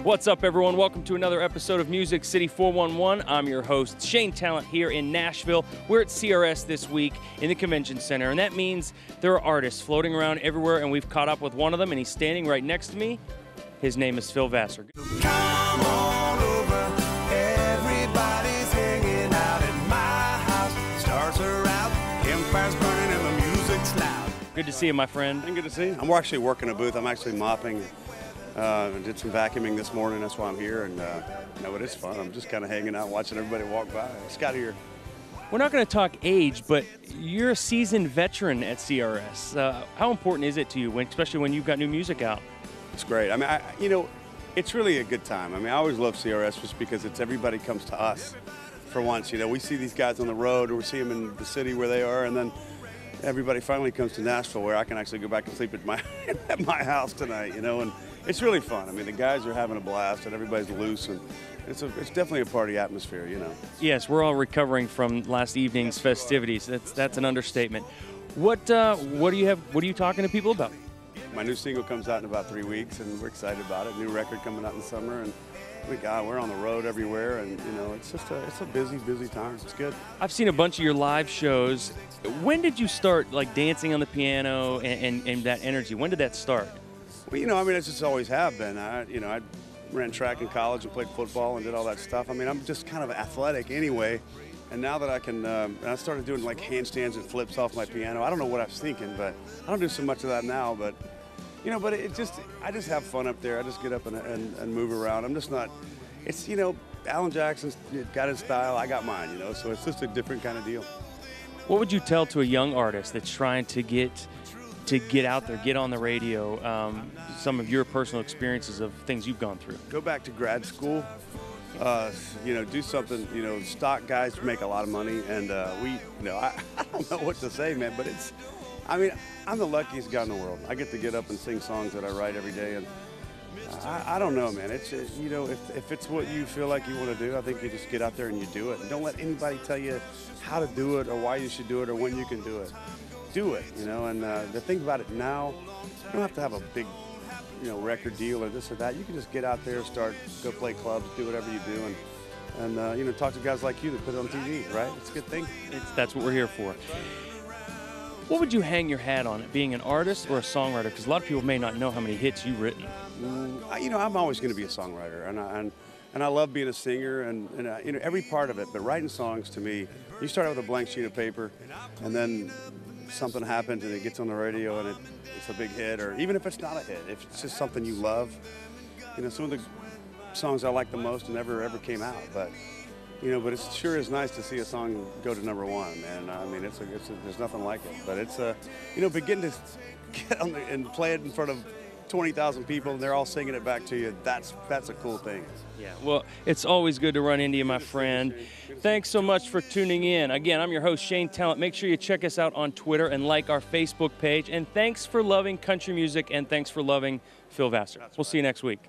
What's up, everyone? Welcome to another episode of Music City 411. I'm your host, Shane Tallant, here in Nashville. We're at CRS this week in the Convention Center, and that means there are artists floating around everywhere, and we've caught up with one of them, and he's standing right next to me. His name is Phil Vassar. Come on over, everybody's hanging out at my house. Stars are out, campfires burning, and the music's loud. Good to see you, my friend. Good to see you. I'm actually working a booth. I'm actually mopping. Did some vacuuming this morning. That's why I'm here, and you know, it is fun. I'm just kind of hanging out, watching everybody walk by. It's got here. We're not going to talk age, but you're a seasoned veteran at CRS. How important is it to you, especially when you've got new music out? It's great. I mean, you know, it's really a good time. I mean, I always love CRS just because it's everybody comes to us for once. You know, we see these guys on the road, or we see them in the city where they are, and then everybody finally comes to Nashville, where I can actually go back and sleep at my house tonight. You know, and it's really fun. I mean, the guys are having a blast, and everybody's loose, and it's definitely a party atmosphere, you know. Yes, we're all recovering from last evening's festivities. That's an understatement. What do you have? What are you talking to people about? My new single comes out in about 3 weeks, and we're excited about it. New record coming out in the summer, and we're on the road everywhere, and you know, it's a busy time. It's good. I've seen a bunch of your live shows. When did you start like dancing on the piano and that energy? When did that start? Well, you know, I mean, it's just always have been. I ran track in college and played football and did all that stuff. I mean, I'm just kind of athletic anyway. And now that I can, I started doing like handstands and flips off my piano. I don't know what I was thinking, but I don't do so much of that now. But you know, I just have fun up there. I just get up and move around. I'm just not. It's, you know, Alan Jackson's got his style. I got mine. You know, so it's just a different kind of deal. What would you tell to a young artist that's trying to get out there, get on the radio, some of your personal experiences of things you've gone through? Go back to grad school, you know, do something, you know, stock guys make a lot of money, and you know, I don't know what to say, man, but I mean, I'm the luckiest guy in the world. I get to get up and sing songs that I write every day, and I don't know, man. It's, you know, if it's what you feel like you want to do, I think you just get out there and you do it. And don't let anybody tell you how to do it or why you should do it or when you can do it. Do it, you know, and the thing about it now, you don't have to have a big, you know, record deal or this or that. You can just get out there, go play clubs, do whatever you do, and you know, talk to guys like you that put it on TV, right? It's a good thing. That's what we're here for. What would you hang your hat on, being an artist or a songwriter? Because a lot of people may not know how many hits you've written. You know, I'm always going to be a songwriter, and I love being a singer, and you know, every part of it. But writing songs, to me, you start out with a blank sheet of paper, and then something happens and it gets on the radio and it's a big hit, or even if it's not a hit, if it's just something you love. You know, some of the songs I like the most never ever came out, but you know, but it sure is nice to see a song go to #1, and I mean, there's nothing like it. But it's you know, begin to get on and play it in front of 20,000 people, and they're all singing it back to you. That's a cool thing. Yeah, well, it's always good to run into you, my friend. Thanks so much for tuning in. Again, I'm your host, Shane Tallant. Make sure you check us out on Twitter and like our Facebook page. And thanks for loving country music, and thanks for loving Phil Vassar. We'll see you next week.